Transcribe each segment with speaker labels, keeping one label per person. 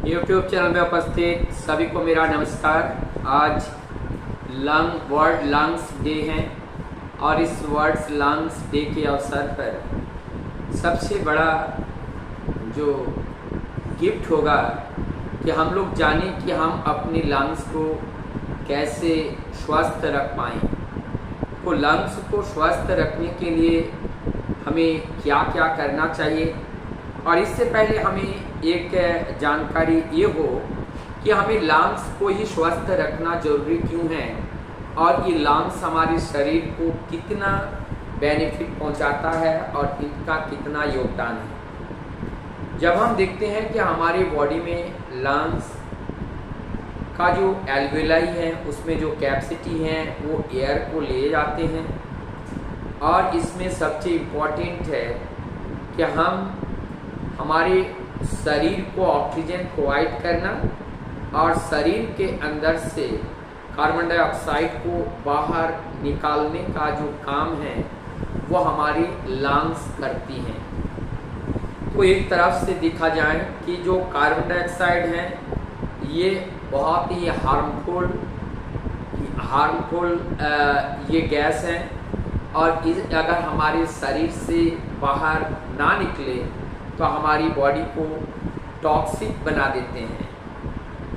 Speaker 1: YouTube channel में उपस्थित सभी को मेरा नमस्कार। आज वर्ल्ड लंग्स डे है और इस वर्ल्ड लंग्स डे के अवसर पर सबसे बड़ा जो गिफ्ट होगा कि हम लोग जानें कि हम अपनी लंग्स को कैसे स्वस्थ रख पाएँ। तो लंग्स को स्वस्थ रखने के लिए हमें क्या क्या करना चाहिए, और इससे पहले हमें एक जानकारी ये हो कि हमें लंग्स को ही स्वस्थ रखना जरूरी क्यों है और ये लंग्स हमारे शरीर को कितना बेनिफिट पहुंचाता है और इनका कितना योगदान है। जब हम देखते हैं कि हमारी बॉडी में लंग्स का जो एल्वेलाई है उसमें जो कैपेसिटी है वो एयर को ले जाते हैं, और इसमें सबसे इम्पोर्टेंट है कि हम हमारे शरीर को ऑक्सीजन प्रोवाइड करना और शरीर के अंदर से कार्बन डाइऑक्साइड को बाहर निकालने का जो काम है वो हमारी लंग्स करती हैं। तो एक तरफ से देखा जाए कि जो कार्बन डाइऑक्साइड है ये बहुत ही हार्मफुल ये गैस है, और अगर हमारे शरीर से बाहर ना निकले तो हमारी बॉडी को टॉक्सिक बना देते हैं,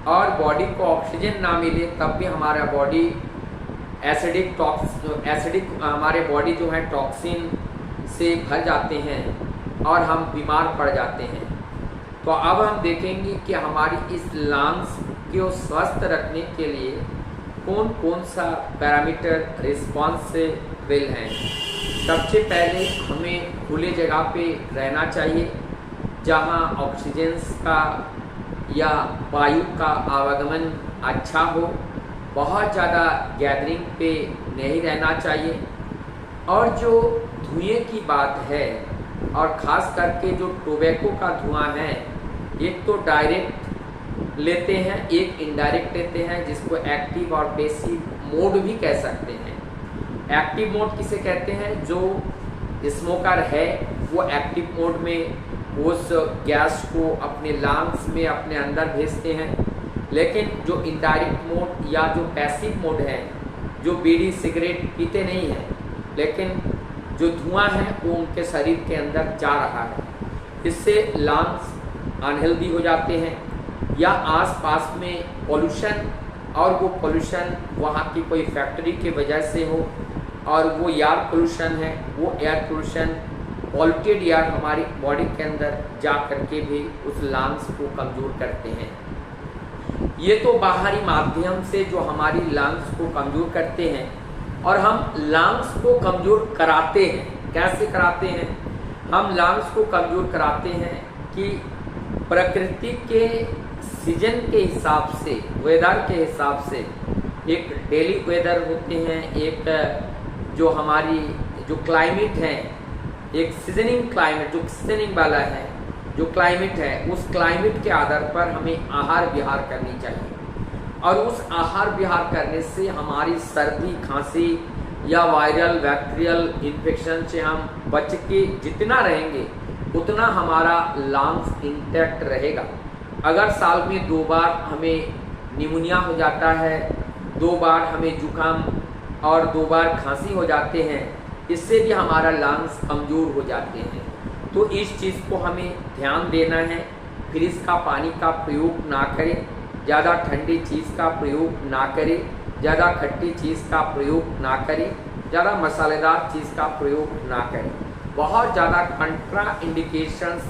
Speaker 1: और बॉडी को ऑक्सीजन ना मिले तब भी हमारा बॉडी एसिडिक हमारे बॉडी जो है टॉक्सिन से भर जाते हैं और हम बीमार पड़ जाते हैं। तो अब हम देखेंगे कि हमारी इस लंग्स को स्वस्थ रखने के लिए कौन कौन सा पैरामीटर रिस्पॉन्सिबल हैं। सबसे पहले हमें खुले जगह पे रहना चाहिए जहाँ ऑक्सीजन का या वायु का आवागमन अच्छा हो। बहुत ज़्यादा गैदरिंग पे नहीं रहना चाहिए, और जो धुएं की बात है और ख़ास करके जो टोबैको का धुआं है, एक तो डायरेक्ट लेते हैं, एक इनडायरेक्ट लेते हैं, जिसको एक्टिव और पैसिव मोड भी कह सकते हैं। एक्टिव मोड किसे कहते हैं? जो स्मोकर है वो एक्टिव मोड में उस गैस को अपने लंग्स में अपने अंदर भेजते हैं, लेकिन जो इनडायरेक्ट मोड या जो पैसिव मोड है, जो बीड़ी सिगरेट पीते नहीं हैं लेकिन जो धुआं है वो उनके शरीर के अंदर जा रहा है, इससे लंग्स अनहेल्दी हो जाते हैं। या आसपास में पोल्यूशन, और वो पोल्यूशन वहाँ की कोई फैक्ट्री की वजह से हो, और वो एयर पोल्यूशन है, वो एयर पोल्यूशन पॉल्यूटेड एयर हमारी बॉडी के अंदर जा करके भी उस लंग्स को कमज़ोर करते हैं। ये तो बाहरी माध्यम से जो हमारी लंग्स को कमज़ोर करते हैं, और हम लंग्स को कमज़ोर कराते हैं। कैसे कराते हैं? हम लंग्स को कमज़ोर कराते हैं कि प्रकृति के सीजन के हिसाब से, वेदर के हिसाब से, एक डेली वेदर होते हैं, एक जो हमारी जो क्लाइमेट है, एक सीजनिंग क्लाइमेट जो सीजनिंग वाला है जो क्लाइमेट है, उस क्लाइमेट के आधार पर हमें आहार विहार करनी चाहिए, और उस आहार विहार करने से हमारी सर्दी खांसी या वायरल बैक्टीरियल इन्फेक्शन से हम बच के जितना रहेंगे उतना हमारा लंग्स इंटैक्ट रहेगा। अगर साल में 2 बार हमें निमोनिया हो जाता है, 2 बार हमें जुकाम और 2 बार खांसी हो जाते हैं, इससे भी हमारा लंग्स कमज़ोर हो जाते हैं। तो इस चीज़ को हमें ध्यान देना है। फ्रिज का पानी का प्रयोग ना करें, ज़्यादा ठंडी चीज़ का प्रयोग ना करें, ज़्यादा खट्टी चीज़ का प्रयोग ना करें, ज़्यादा मसालेदार चीज़ का प्रयोग ना करें। बहुत ज़्यादा कंट्रा इंडिकेशंस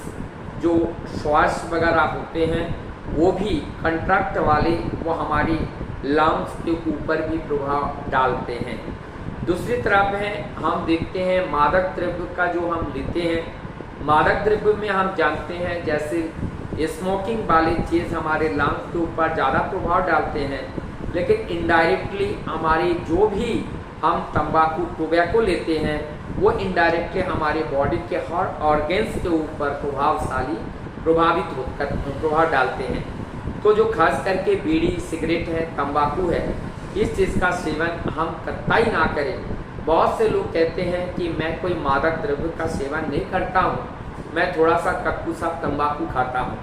Speaker 1: जो श्वास वगैरह होते हैं वो भी कंट्रैक्ट वाले, वो हमारी लंग्स के ऊपर भी प्रभाव डालते हैं। दूसरी तरफ है, हम देखते हैं मादक द्रव्य का जो हम लेते हैं, मादक द्रव्य में हम जानते हैं जैसे स्मोकिंग वाली चीज़ हमारे लंग्स के ऊपर ज़्यादा प्रभाव डालते हैं, लेकिन इनडायरेक्टली हमारी जो भी हम तंबाकू टोबैको लेते हैं वो इनडायरेक्टली हमारे बॉडी के हर ऑर्गेन्स के ऊपर प्रभाव डालते हैं। तो जो खास करके बीड़ी सिगरेट है, तंबाकू है, इस चीज़ का सेवन हम कतई ना करें। बहुत से लोग कहते हैं कि मैं कोई मादक द्रव्य का सेवन नहीं करता हूँ, मैं थोड़ा सा कक्कू सा तंबाकू खाता हूँ।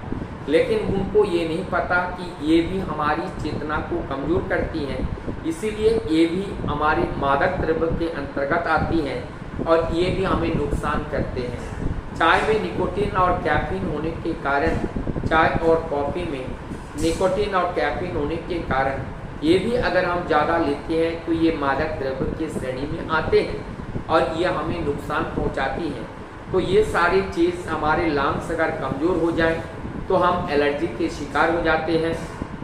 Speaker 1: लेकिन उनको ये नहीं पता कि ये भी हमारी चेतना को कमज़ोर करती हैं, इसीलिए ये भी हमारे मादक द्रव्य के अंतर्गत आती हैं और ये भी हमें नुकसान करते हैं। चाय में निकोटीन और कैफीन होने के कारण, चाय और कॉफ़ी में निकोटीन और कैफीन होने के कारण ये भी अगर हम ज़्यादा लेते हैं तो ये मादक द्रव्य की श्रेणी में आते हैं और ये हमें नुकसान पहुंचाती हैं। तो ये सारी चीज़ हमारे लंग्स अगर कमज़ोर हो जाए तो हम एलर्जी के शिकार हो जाते हैं।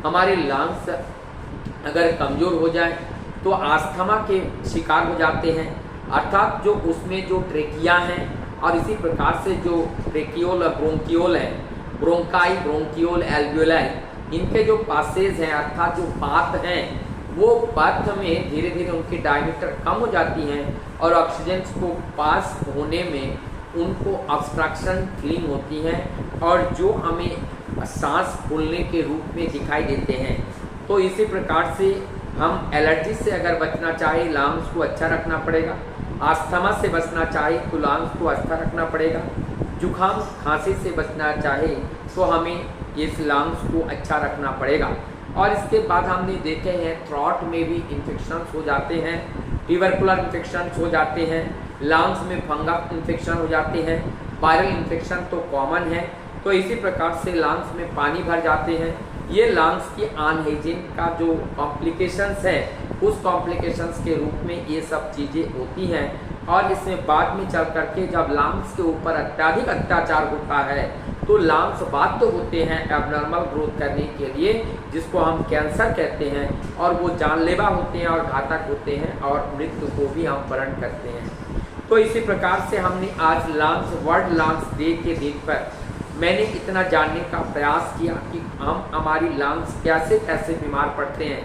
Speaker 1: हमारे लंग्स अगर कमज़ोर हो जाए तो आस्थमा के शिकार हो जाते हैं, अर्थात जो उसमें जो ट्रेकिया हैं और इसी प्रकार से जो ट्रेकियोल और ब्रोंकियोल है, ब्रोंकाई, ब्रोंकियोल, एल्वियोलाई, इनके जो पासेज हैं अर्थात जो पात हैं वो पात में धीरे धीरे उनकी डायमीटर कम हो जाती हैं और ऑक्सीजन को पास होने में उनको ऑब्स्ट्रक्शन फीलिंग होती है और जो हमें सांस फूलने के रूप में दिखाई देते हैं। तो इसी प्रकार से हम एलर्जी से अगर बचना चाहे लंग्स को अच्छा रखना पड़ेगा, आस्थमा से बचना चाहे तो लंग्स को अच्छा रखना पड़ेगा, जुकाम खांसी से बचना चाहे तो हमें इस लंग्स को अच्छा रखना पड़ेगा। और इसके बाद हमने देखे हैं थ्रॉट में भी इन्फेक्शंस हो जाते हैं, ट्यूबरकुलर इन्फेक्शंस हो जाते हैं, लंग्स में फंगस इन्फेक्शन हो जाते हैं, वायरल इन्फेक्शन तो कॉमन है। तो इसी प्रकार से लंग्स में पानी भर जाते हैं। ये लंग्स की अनहाइजीन का जो कॉम्प्लिकेशंस है उस कॉम्प्लिकेशंस के रूप में ये सब चीज़ें होती हैं और इसमें बाद में चल करके जब लंग्स के ऊपर अत्यधिक अत्याचार होता है तो लंग्स बाध्य होते हैं एबनॉर्मल ग्रोथ करने के लिए, जिसको हम कैंसर कहते हैं, और वो जानलेवा होते हैं और घातक होते हैं और मृत्यु को भी हम वर्ण करते हैं। तो इसी प्रकार से हमने आज लंग्स वर्ल्ड लंग्स डे के दिन पर मैंने इतना जानने का प्रयास किया कि हम हमारी लंग्स कैसे कैसे बीमार पड़ते हैं।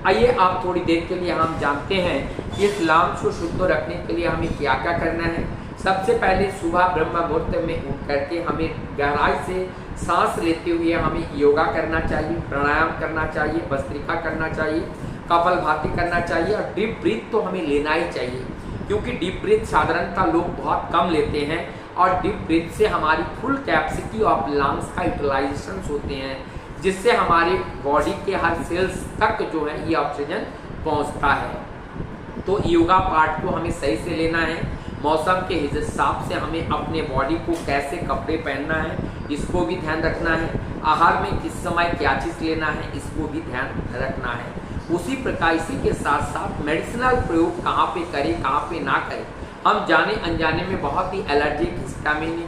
Speaker 1: आइए आप थोड़ी देर के लिए हम जानते हैं कि इस लंग्स को शुद्ध रखने के लिए हमें क्या क्या करना है। सबसे पहले सुबह ब्रह्म मुहूर्त में उठ करके हमें गहराई से सांस लेते हुए हमें योगा करना चाहिए, प्राणायाम करना चाहिए, भस्त्रिका करना चाहिए, कपालभाति करना चाहिए और डीप ब्रीथ तो हमें लेना ही चाहिए, क्योंकि डीप ब्रीथ साधारणतः लोग बहुत कम लेते हैं और डीप ब्रीथ से हमारी फुल कैपेसिटी ऑफ लंग्स का यूटिलाइजेशन होते हैं, जिससे हमारे बॉडी के हर सेल्स तक जो है ये ऑक्सीजन पहुंचता है। तो योगा पार्ट को हमें सही से लेना है। मौसम के हिसाब से हमें अपने बॉडी को कैसे कपड़े पहनना है इसको भी ध्यान रखना है। आहार में किस समय क्या चीज़ लेना है इसको भी ध्यान रखना है। उसी प्रकार इसी के साथ साथ मेडिसिनल प्रयोग कहाँ पे करें कहाँ पे ना करें। हम जाने अनजाने में बहुत ही एलर्जिक हिस्टामिन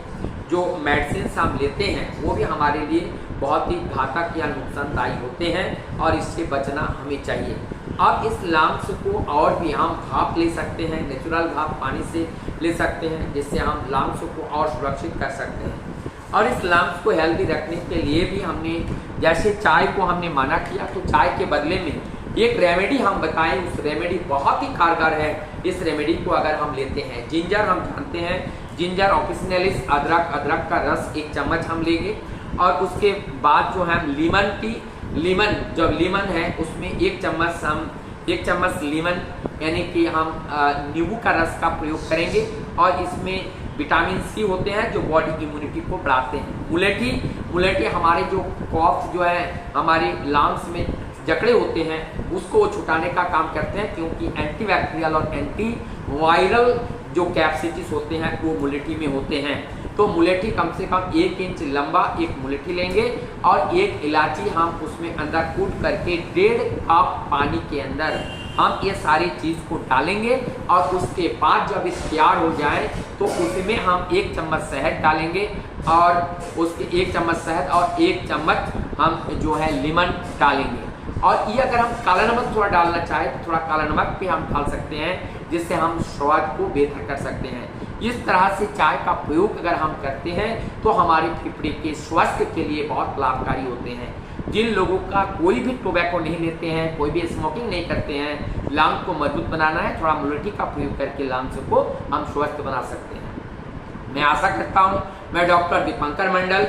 Speaker 1: जो मेडिसिन हम लेते हैं वो भी हमारे लिए बहुत ही घातक या नुकसानदायी होते हैं और इससे बचना हमें चाहिए। अब इस लंग्स को और भी हम भाप ले सकते हैं, नेचुरल भाप पानी से ले सकते हैं, जिससे हम लंग्स को और सुरक्षित कर सकते हैं। और इस लंग्स को हेल्दी रखने के लिए भी हमने जैसे चाय को हमने मना किया तो चाय के बदले में एक रेमेडी हम बताएं, उस रेमेडी बहुत ही कारगर है। इस रेमेडी को अगर हम लेते हैं, जिंजर हम जानते हैं, जिंजर ऑफिसिनलिस, अदरक का रस 1 चम्मच हम लेंगे और उसके बाद जो है लीमन टी, लीमन जब लीमन है उसमें 1 चम्मच हम 1 चम्मच लीमन यानी कि हम नींबू का रस का प्रयोग करेंगे और इसमें विटामिन सी होते हैं जो बॉडी इम्यूनिटी को बढ़ाते हैं। मुलेठी हमारे जो कॉफ जो है हमारे लंग्स में जकड़े होते हैं उसको छुटाने का काम करते हैं, क्योंकि एंटीबैक्टीरियल और एंटी वायरल जो कैपेसिटीज होते हैं वो मुलेठी में होते हैं। तो मुलेठी कम से कम 1 इंच लंबा एक मुलेठी लेंगे और 1 इलायची हम उसमें अंदर कूट करके 1.5 कप पानी के अंदर हम ये सारी चीज़ को डालेंगे और उसके बाद जब इस तैयार हो जाए तो उसमें हम 1 चम्मच शहद डालेंगे और उसके 1 चम्मच शहद और 1 चम्मच हम जो है लीमन डालेंगे। और ये अगर हम काला नमक थोड़ा डालना चाहें तो थोड़ा काला नमक भी हम डाल सकते हैं, जिससे हम स्वाद को बेहतर कर सकते हैं। इस तरह से चाय का प्रयोग अगर हम करते हैं तो हमारे फेफड़े के स्वास्थ्य के लिए बहुत लाभकारी होते हैं। जिन लोगों का कोई भी टोबैको नहीं लेते हैं, कोई भी स्मोकिंग नहीं करते हैं, लंग को मजबूत बनाना है, थोड़ा मुलेठी का प्रयोग करके लंग्स को हम स्वस्थ बना सकते हैं। मैं आशा करता हूँ मैं डॉक्टर दीपंकर मंडल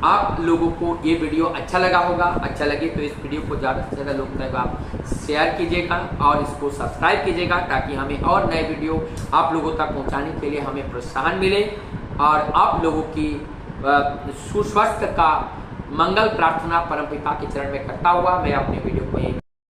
Speaker 1: आप लोगों को ये वीडियो अच्छा लगा होगा। अच्छा लगे तो इस वीडियो को ज़्यादा से ज़्यादा लोग तक आप शेयर कीजिएगा और इसको सब्सक्राइब कीजिएगा, ताकि हमें और नए वीडियो आप लोगों तक पहुंचाने के लिए हमें प्रोत्साहन मिले और आप लोगों की सुस्वास्थ्य का मंगल प्रार्थना परमपिता के चरण में करता हुआ मैं अपने वीडियो को